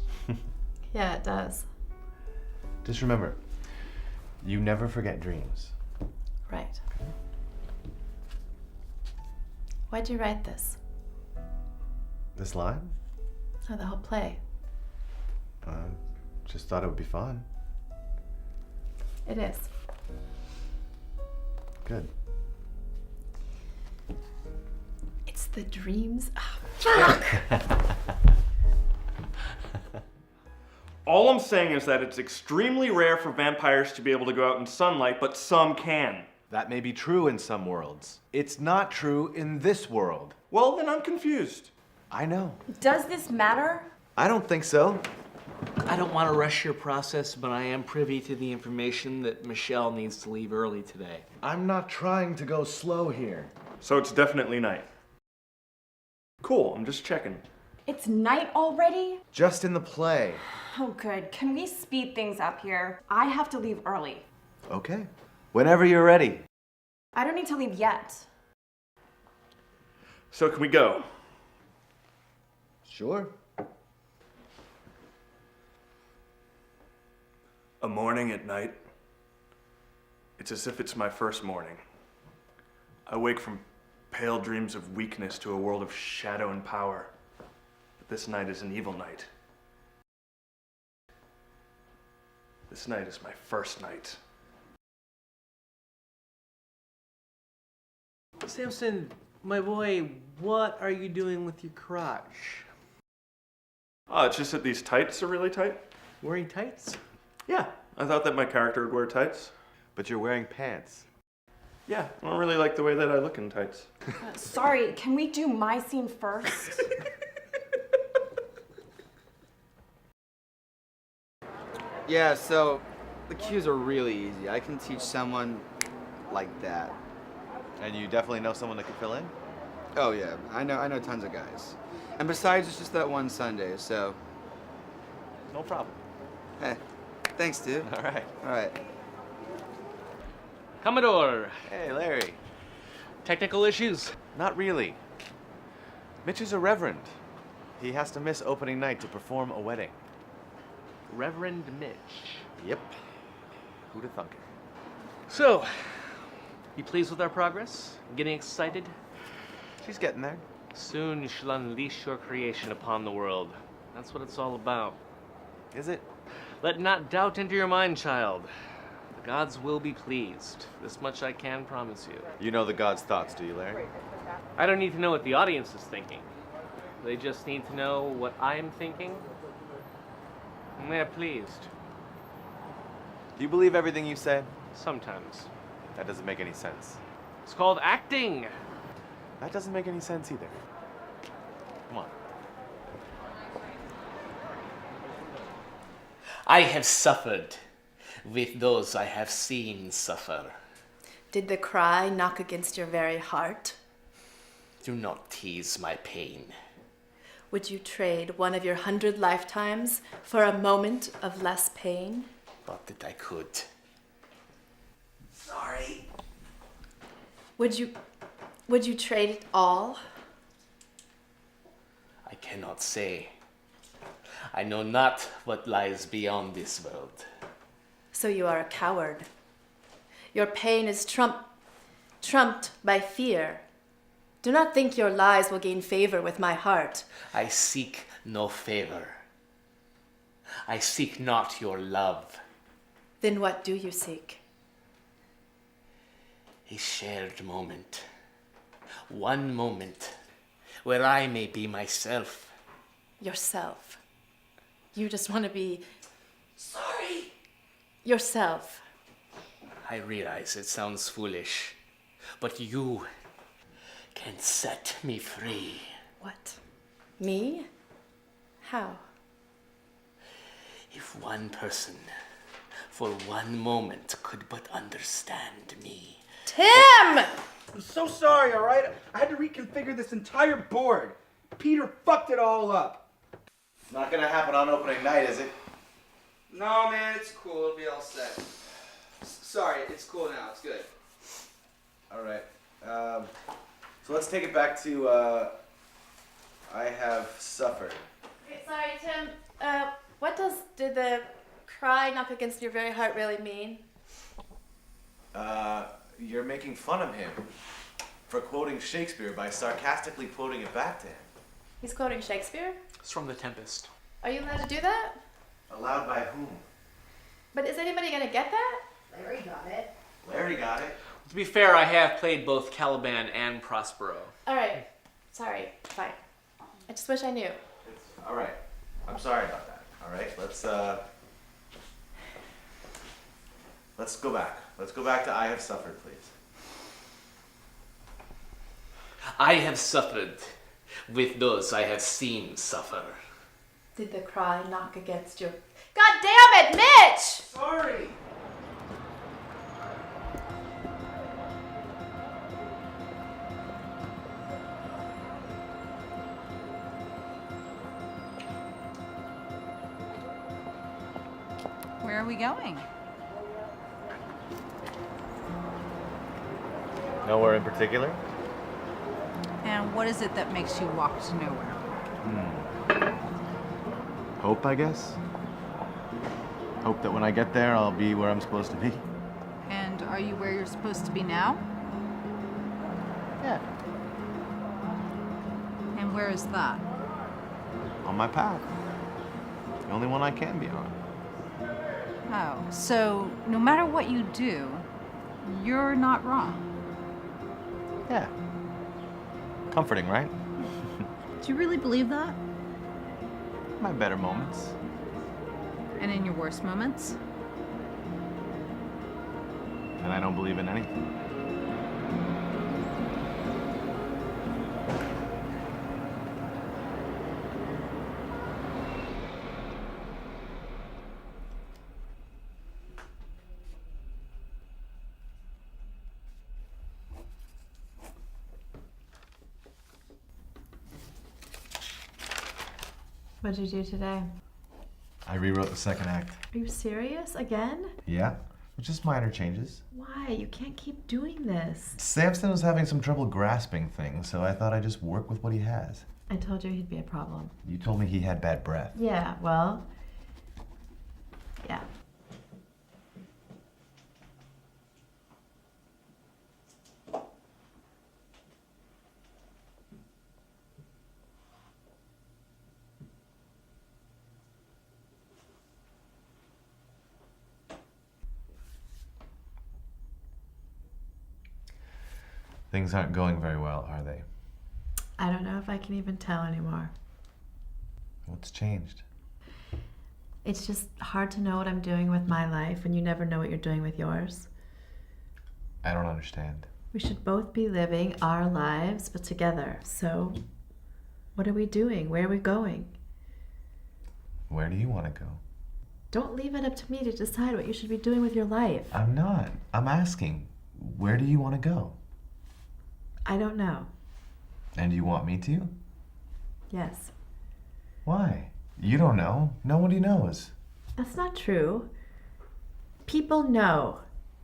Yeah, it does. Just remember, you never forget dreams. Right. Why'd you write this? This line? Oh, the whole play. Just thought it would be fun. It is. Good. It's the dreams. Oh, fuck! All I'm saying is that it's extremely rare for vampires to be able to go out in sunlight, but some can. That may be true in some worlds. It's not true in this world. Well, then I'm confused. I know. Does this matter? I don't think so. I don't want to rush your process, but I am privy to the information that Michelle needs to leave early today. I'm not trying to go slow here. So it's definitely night. Cool, I'm just checking. It's night already? Just in the play. Oh, good. Can we speed things up here? I have to leave early. Okay. Whenever you're ready. I don't need to leave yet. So can we go? Sure. A morning at night. It's as if it's my first morning. I wake from pale dreams of weakness to a world of shadow and power. But this night is an evil night. This night is my first night. Samson, my boy, what are you doing with your crotch? Oh, it's just that these tights are really tight. Wearing tights? Yeah, I thought that my character would wear tights. But you're wearing pants. Yeah, I don't really like the way that I look in tights. Sorry, can we do my scene first? Yeah, so the cues are really easy. I can teach someone like that. And you definitely know someone that could fill in? Oh yeah, I know tons of guys. And besides, it's just that one Sunday, so. No problem. Hey, thanks, dude. All right. All right. Commodore. Hey, Larry. Technical issues? Not really. Mitch is a reverend. He has to miss opening night to perform a wedding. Reverend Mitch. Yep. Who'da thunk it? So, you pleased with our progress? Getting excited? She's getting there. Soon you shall unleash your creation upon the world. That's what it's all about. Is it? Let not doubt enter your mind, child. The gods will be pleased. This much I can promise you. You know the god's thoughts, do you, Larry? I don't need to know what the audience is thinking. They just need to know what I'm thinking. And they're pleased. Do you believe everything you say? Sometimes. That doesn't make any sense. It's called acting. That doesn't make any sense either. Come on. I have suffered with those I have seen suffer. Did the cry knock against your very heart? Do not tease my pain. Would you trade one of your 100 lifetimes for a moment of less pain? Thought that I could. Sorry. Would you trade it all? I cannot say. I know not what lies beyond this world. So you are a coward. Your pain is trumped by fear. Do not think your lies will gain favor with my heart. I seek no favor. I seek not your love. Then what do you seek? A shared moment. One moment where I may be myself. Yourself. You just want to be sorry. Yourself. I realize it sounds foolish, but you can set me free. What? Me? How? If one person, for one moment, could but understand me. Tim! I'm so sorry, all right? I had to reconfigure this entire board. Peter fucked it all up. It's not gonna happen on opening night, is it? No, man, it's cool. It'll be all set. Sorry, it's cool now. It's good. All right. So let's take it back to I have suffered. Okay, sorry, Tim. What did the cry knock against your very heart really mean? You're making fun of him for quoting Shakespeare by sarcastically quoting it back to him. He's quoting Shakespeare? It's from The Tempest. Are you allowed to do that? Allowed by whom? But is anybody gonna get that? Larry got it. Larry got it. To be fair, I have played both Caliban and Prospero. All right. Sorry. Fine. I just wish I knew. All right. I'm sorry about that. All right. Let's go back. Let's go back to I have suffered, please. I have suffered with those I have seen suffer. Did the cry knock against your... God damn it, Mitch! Sorry. Where are we going? Nowhere in particular? And what is it that makes you walk to nowhere? Hope, I guess. Hope that when I get there, I'll be where I'm supposed to be. And are you where you're supposed to be now? Yeah. And where is that? On my path. The only one I can be on. Oh, so no matter what you do, you're not wrong. Yeah. Comforting, right? Do you really believe that? My better moments. And in your worst moments? And I don't believe in anything. What'd you do today? I rewrote the second act. Are you serious? Again? Yeah, just minor changes. Why? You can't keep doing this. Samson was having some trouble grasping things, so I thought I'd just work with what he has. I told you he'd be a problem. You told me he had bad breath. Yeah, well... Yeah. Things aren't going very well, are they? I don't know if I can even tell anymore. What's changed? It's just hard to know what I'm doing with my life when you never know what you're doing with yours. I don't understand. We should both be living our lives, but together. So, what are we doing? Where are we going? Where do you want to go? Don't leave it up to me to decide what you should be doing with your life. I'm not. I'm asking. Where do you want to go? I don't know. And you want me to? Yes. Why? You don't know. Nobody knows. That's not true. People know.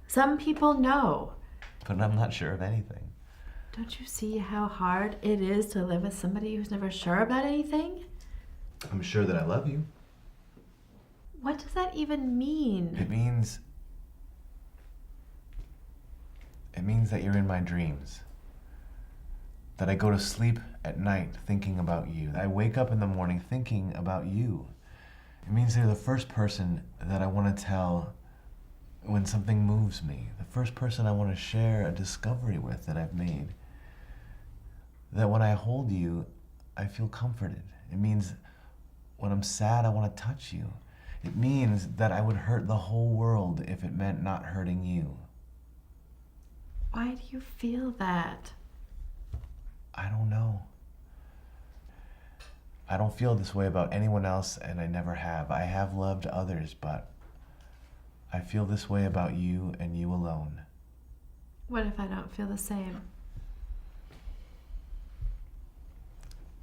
Some people know. But I'm not sure of anything. Don't you see how hard it is to live with somebody who's never sure about anything? I'm sure that I love you. What does that even mean? It means that you're in my dreams. That I go to sleep at night thinking about you. That I wake up in the morning thinking about you. It means you're the first person that I want to tell when something moves me. The first person I want to share a discovery with that I've made. That when I hold you, I feel comforted. It means when I'm sad, I want to touch you. It means that I would hurt the whole world if it meant not hurting you. Why do you feel that? I don't know. I don't feel this way about anyone else, and I never have. I have loved others, but I feel this way about you and you alone. What if I don't feel the same?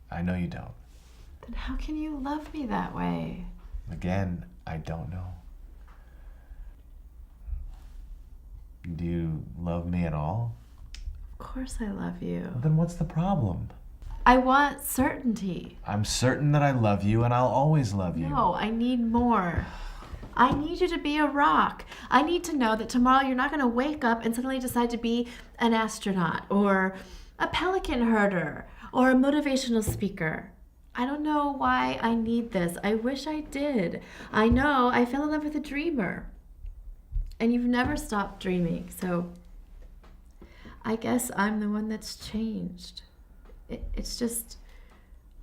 I know you don't. Then how can you love me that way? Again, I don't know. Do you love me at all? Of course I love you. Well, then what's the problem? I want certainty. I'm certain that I love you and I'll always love you. No, I need more. I need you to be a rock. I need to know that tomorrow you're not going to wake up and suddenly decide to be an astronaut or a pelican herder or a motivational speaker. I don't know why I need this. I wish I did. I know I fell in love with a dreamer. And you've never stopped dreaming, so I guess I'm the one that's changed. It's just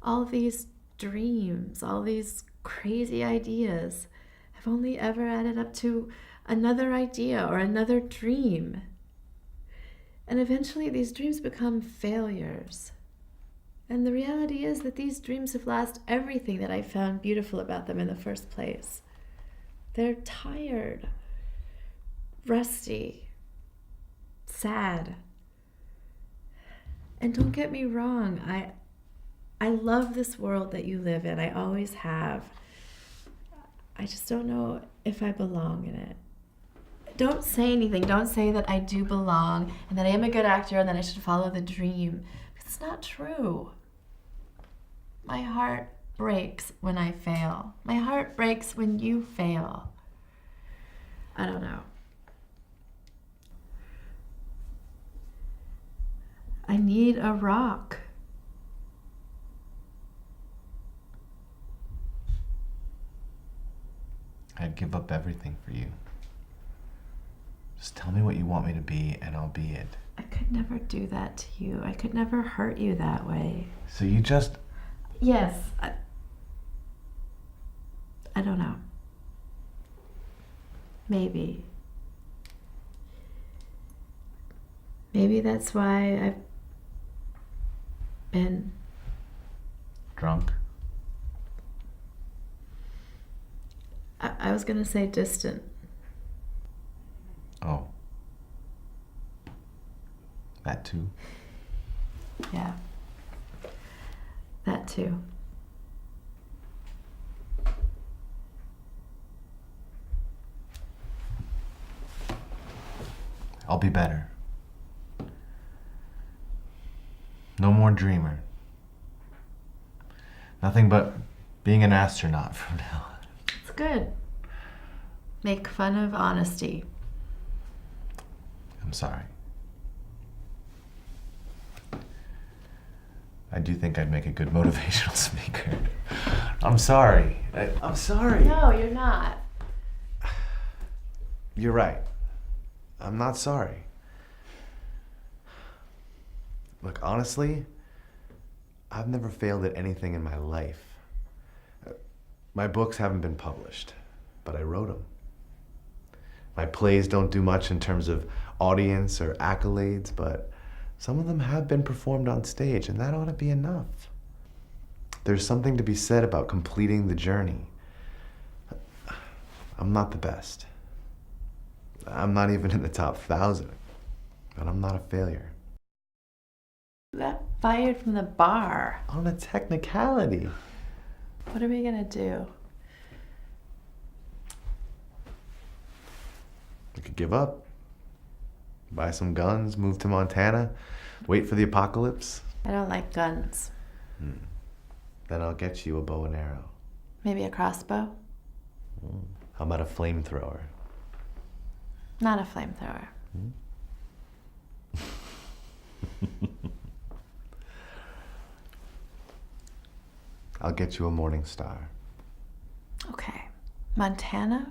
all these dreams, all these crazy ideas have only ever added up to another idea or another dream. And eventually these dreams become failures. And the reality is that these dreams have lost everything that I found beautiful about them in the first place. They're tired, rusty, sad. And don't get me wrong, I love this world that you live in. I always have. I just don't know if I belong in it. Don't say anything. Don't say that I do belong and that I am a good actor and that I should follow the dream. It's not true. My heart breaks when I fail. My heart breaks when you fail. I don't know. I need a rock. I'd give up everything for you. Just tell me what you want me to be and I'll be it. I could never do that to you. I could never hurt you that way. So you just... Yes. I don't know. Maybe. Maybe that's why I've been... Drunk? I was gonna say distant. Oh. That too? Yeah. That too. I'll be better. No more dreamer. Nothing but being an astronaut from now on. It's good. Make fun of honesty. I'm sorry. I do think I'd make a good motivational speaker. I'm sorry. I'm sorry. No, you're not. You're right. I'm not sorry. Look, honestly, I've never failed at anything in my life. My books haven't been published, but I wrote them. My plays don't do much in terms of audience or accolades, but some of them have been performed on stage, and that ought to be enough. There's something to be said about completing the journey. I'm not the best. I'm not even in the top 1,000, but I'm not a failure. You got fired from the bar. On a technicality. What are we gonna do? We could give up. Buy some guns, move to Montana, wait for the apocalypse. I don't like guns. Then I'll get you a bow and arrow. Maybe a crossbow? How about a flamethrower? Not a flamethrower. I'll get you a morning star. Okay. Montana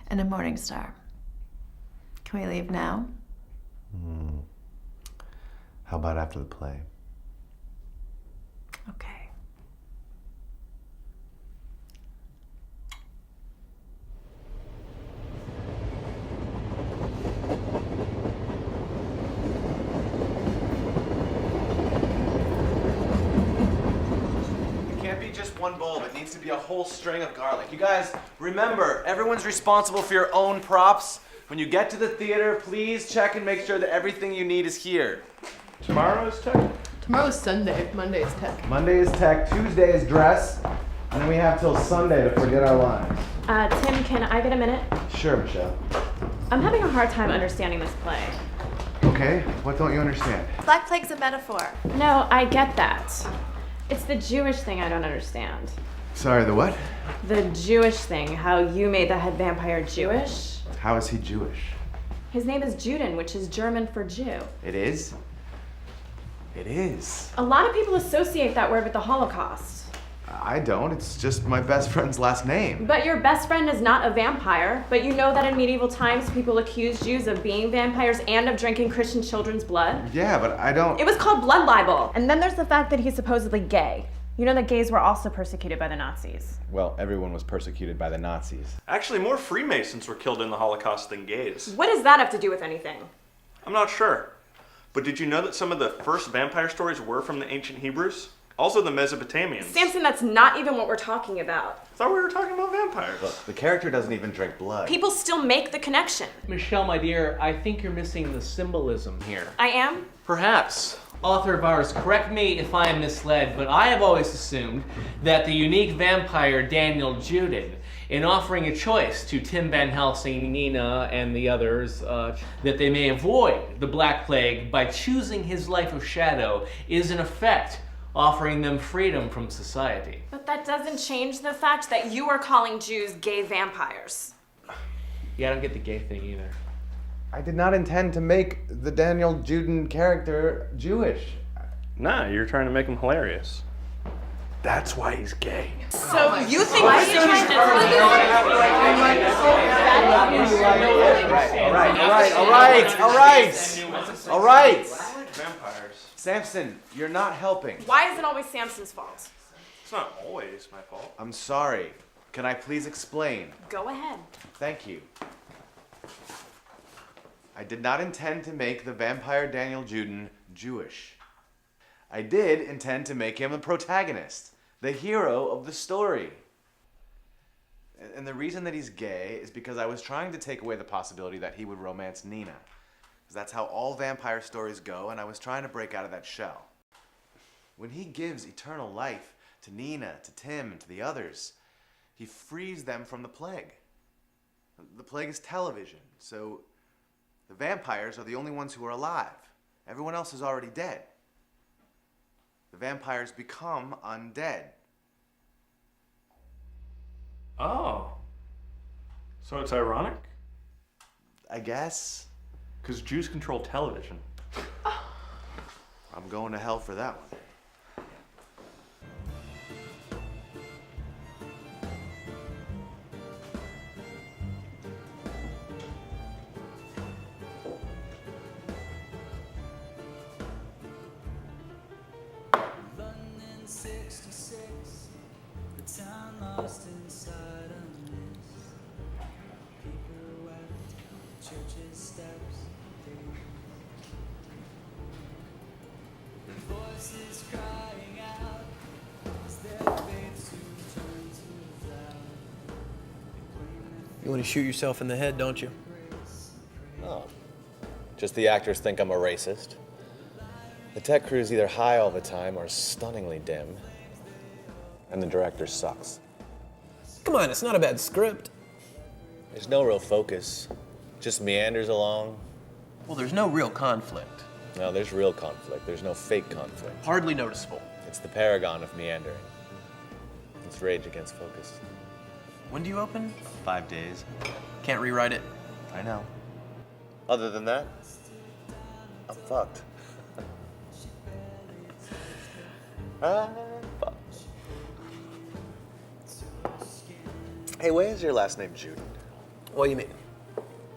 and a morning star. Can we leave now? How about after the play? Okay. It can't be just one bulb. It needs to be a whole string of garlic. You guys, remember, everyone's responsible for your own props. When you get to the theater, please check and make sure that everything you need is here. Tomorrow is tech? Tomorrow's Sunday. Monday's tech. Monday is tech, Tuesday is dress, and then we have till Sunday to forget our lines. Tim, can I get a minute? Sure, Michelle. I'm having a hard time understanding this play. Okay, what don't you understand? Black Plague's a metaphor. No, I get that. It's the Jewish thing I don't understand. Sorry, the what? The Jewish thing, how you made the head vampire Jewish. How is he Jewish? His name is Juden, which is German for Jew. It is? It is. A lot of people associate that word with the Holocaust. I don't. It's just my best friend's last name. But your best friend is not a vampire. But you know that in medieval times, people accused Jews of being vampires and of drinking Christian children's blood? Yeah, but I don't... It was called blood libel. And then there's the fact that he's supposedly gay. You know that gays were also persecuted by the Nazis. Well, everyone was persecuted by the Nazis. Actually, more Freemasons were killed in the Holocaust than gays. What does that have to do with anything? I'm not sure. But did you know that some of the first vampire stories were from the ancient Hebrews? Also the Mesopotamians. Samson, that's not even what we're talking about. I thought we were talking about vampires. Look, the character doesn't even drink blood. People still make the connection. Michelle, my dear, I think you're missing the symbolism here. I am? Perhaps. Author of ours, correct me if I am misled, but I have always assumed that the unique vampire Daniel Juden, in offering a choice to Tim Van Helsing, Nina, and the others, that they may avoid the Black Plague by choosing his life of shadow, is in effect offering them freedom from society. But that doesn't change the fact that you are calling Jews gay vampires. Yeah, I don't get the gay thing either. I did not intend to make the Daniel Juden character Jewish. Nah, you're trying to make him hilarious. That's why he's gay. So you think All right. Vampires. Samson, you're not helping. Why is it always Samson's fault? It's not always my fault. I'm sorry. Can I please explain? Go ahead. Thank you. I did not intend to make the vampire Daniel Juden Jewish. I did intend to make him the protagonist, the hero of the story. And the reason that he's gay is because I was trying to take away the possibility that he would romance Nina. Because that's how all vampire stories go, and I was trying to break out of that shell. When he gives eternal life to Nina, to Tim, and to the others, he frees them from the plague. The plague is television, so the vampires are the only ones who are alive. Everyone else is already dead. The vampires become undead. Oh. So it's ironic? I guess. Because Jews control television. I'm going to hell for that one. You want to shoot yourself in the head, don't you? Oh. Just the actors think I'm a racist. The tech crew's either high all the time or stunningly dim. And the director sucks. Come on, it's not a bad script. There's no real focus. Just meanders along. Well, there's no real conflict. No, there's real conflict. There's no fake conflict. Hardly noticeable. It's the paragon of meandering. It's Rage Against Focus. When do you open? 5 days. Can't rewrite it. I know. Other than that, I'm fucked. I'm fucked. Hey, why is your last name Juden? What do you mean?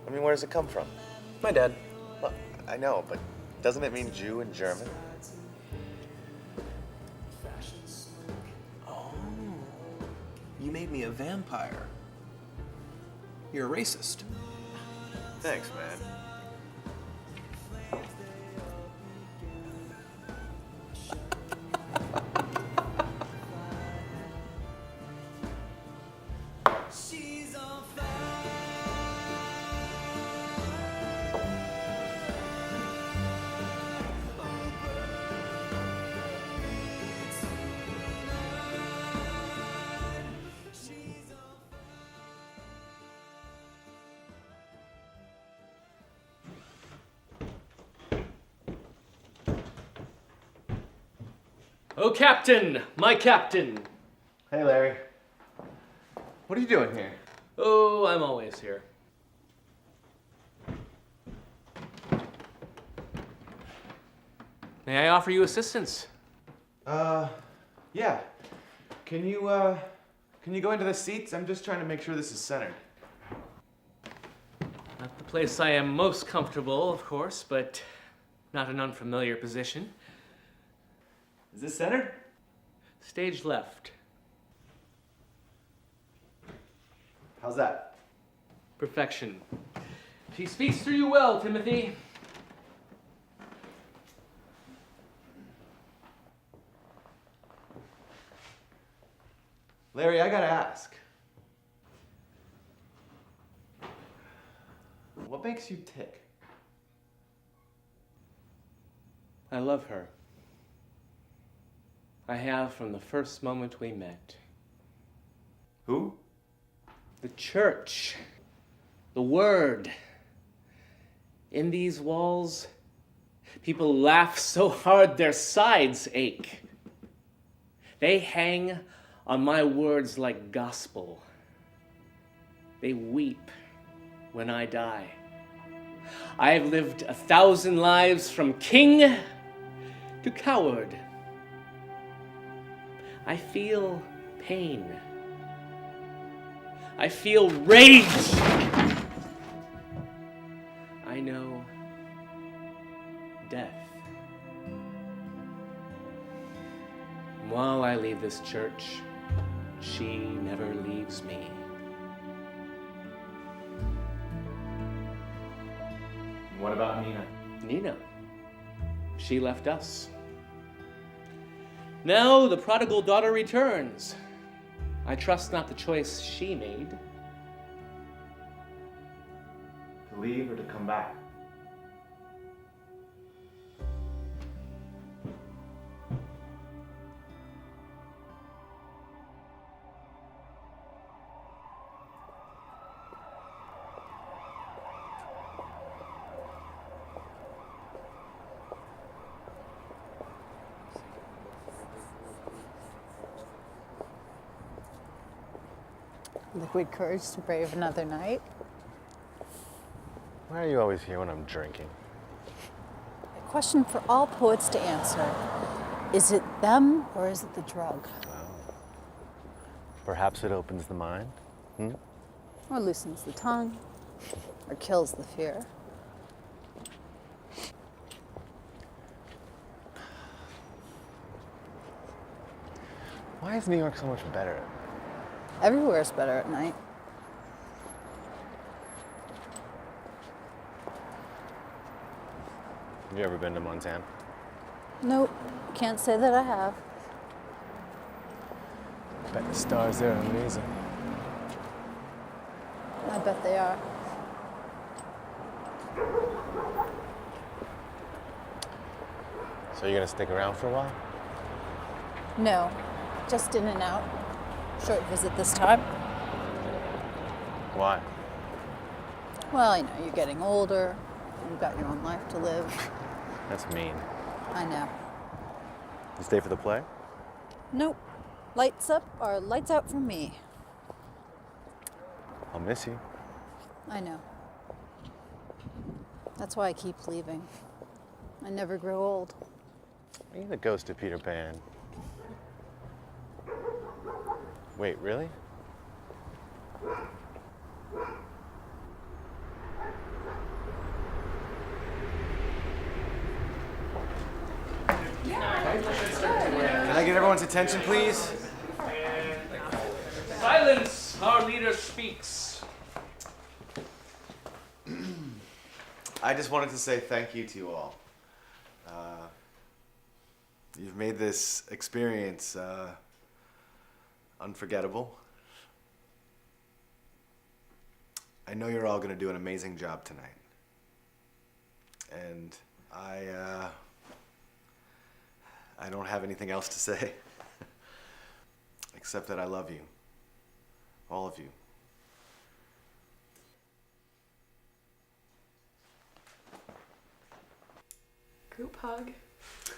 I mean, where does it come from? My dad. Well, I know, but doesn't it mean Jew in German? Oh. You made me a vampire. You're a racist. Thanks, man. Oh, Captain! My Captain! Hey, Larry. What are you doing here? Oh, I'm always here. May I offer you assistance? Yeah. Can you go into the seats? I'm just trying to make sure this is centered. Not the place I am most comfortable, of course, but not an unfamiliar position. Is this centered? Stage left. How's that? Perfection. She speaks through you well, Timothy. Larry, I gotta ask. What makes you tick? I love her. I have from the first moment we met. Who? The church. The word. In these walls, people laugh so hard their sides ache. They hang on my words like gospel. They weep when I die. I have lived 1,000 lives from king to coward. I feel pain. I feel rage. I know death. While I leave this church, she never leaves me. What about Nina? Nina. She left us. Now the prodigal daughter returns. I trust not the choice she made. To leave or to come back? Liquid courage to brave another night. Why are you always here when I'm drinking? A question for all poets to answer. Is it them or is it the drug? Perhaps it opens the mind? Or loosens the tongue? Or kills the fear? Why is New York so much better? Everywhere's better at night. Have you ever been to Montana? Nope, can't say that I have. Bet the stars there are amazing. I bet they are. So you're gonna stick around for a while? No, just in and out. Short visit this time. Why? Well, you know, you're getting older. You've got your own life to live. That's mean. I know. You stay for the play? Nope. Lights up or lights out for me. I'll miss you. I know. That's why I keep leaving. I never grow old. You're the ghost of Peter Pan. Wait, really? Can I get everyone's attention, please? Silence! Our leader speaks. I just wanted to say thank you to you all. You've made this experience unforgettable. I know you're all going to do an amazing job tonight. And I don't have anything else to say except that I love you. All of you. Group hug.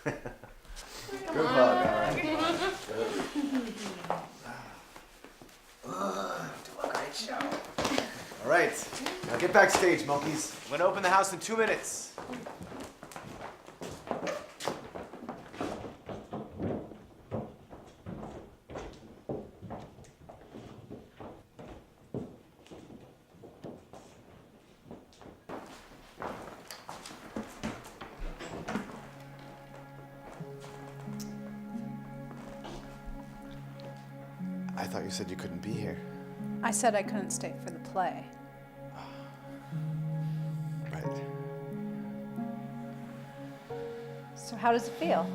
Group hug, all right. Do a great show. All right, now get backstage, monkeys. I'm gonna open the house in 2 minutes. I thought you said you couldn't be here. I said I couldn't stay for the play. Right. So how does it feel?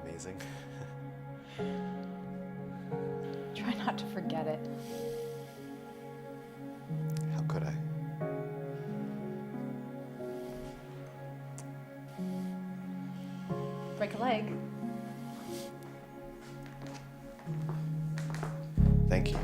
Amazing. Try not to forget it. How could I? Break a leg. Thank you.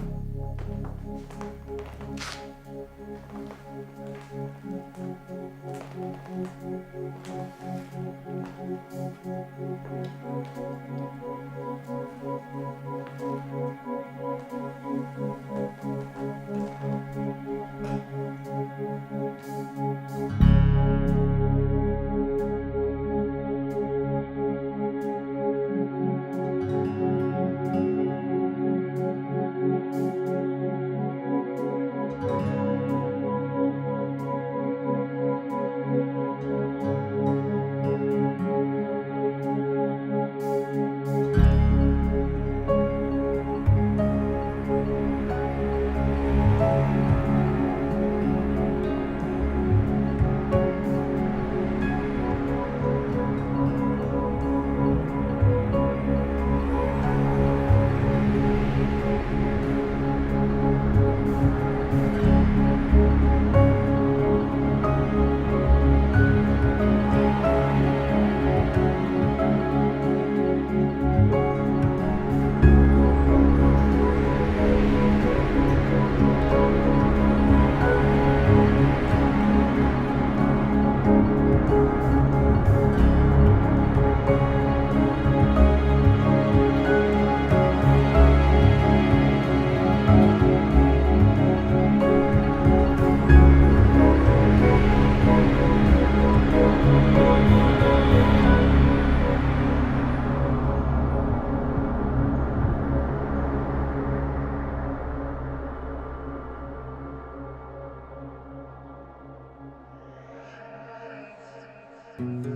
Raindrops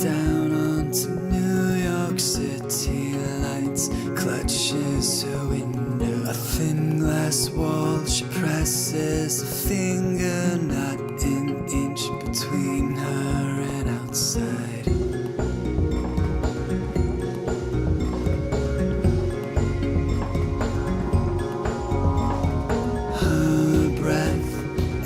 down onto New York City lights, clutches her window. A thin glass wall, she presses a finger, not an inch between her and outside. Her breath,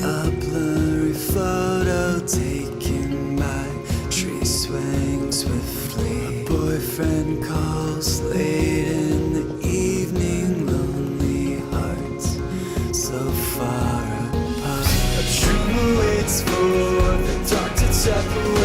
a blurry photo taken by tree swaying swiftly. A boyfriend calls late in the evening, lonely hearts so far apart. A dream waits for the dark to separate.